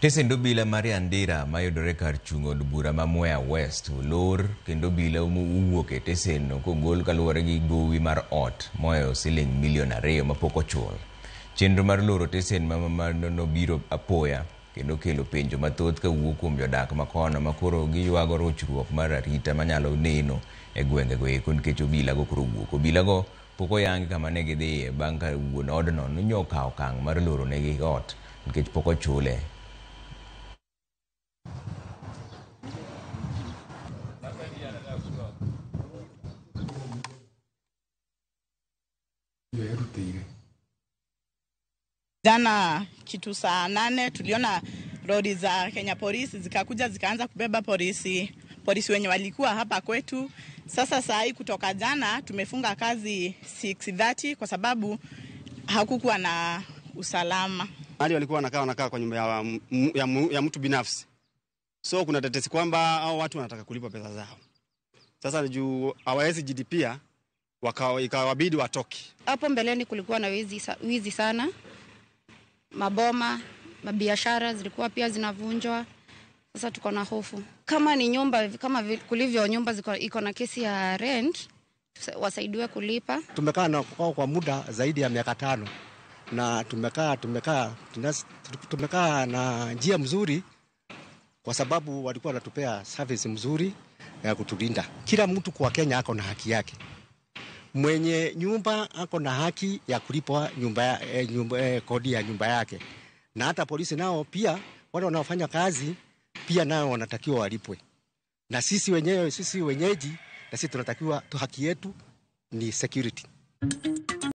Tesendo bila Mariandira mayudore kar chungo bura ma Mwea West olor kendo bila uwuok e teseno kogol kaluwore gi gowi mar ot moyo siling milion 2 mapok ochul. Chenro mar loro tesen no biro apoya kendo kelo penjo mathoth ka wuok kuom jodak makono makoro giywago rochruok mar arita manyalo neno e gwengego eko nikech obila go koro wuok. Obila go pok oyangi kama ne gidhiye bang' ka wuon odno nonyokawo okang' mar loro negi ot nikech pok ochule. Jana kitu saa 8 tuliona rodi za Kenya Police zikakuja zikaanza kubeba polisi wenye walikuwa hapa kwetu. Sasa saa hii kutoka jana tumefunga kazi 6:30 kwa sababu hakukuwa na usalama. Hali walikuwa wanakaa kwa nyumba ya mtu binafsi. So kuna tetesi kwamba hao watu wanataka kulipa pesa zao. Sasa juu hawawezi jidipia ikawabidi watoki. Hapo mbeleni kulikuwa na wizi sana. Maboma, mabiashara zilikuwa pia zinavunjwa. Sasa tuko na hofu. Kama ni nyumba, kama kulivyo nyumba iko na kesi ya rent, wasaidiwe kulipa. Tumekaa na kwa muda zaidi ya miaka 5 na tumekaa na njia mzuri kwa sababu walikuwa wanatupea service mzuri ya kutulinda. Kila mtu kwa Kenya ako na haki yake. Mwenye nyumba ako na haki ya kulipwa kodi ya nyumba yake. Na hata polisi nao pia wale wanaofanya kazi pia nao wanatakiwa walipwe. Na sisi wenyeji na sisi tunatakiwa haki yetu ni security.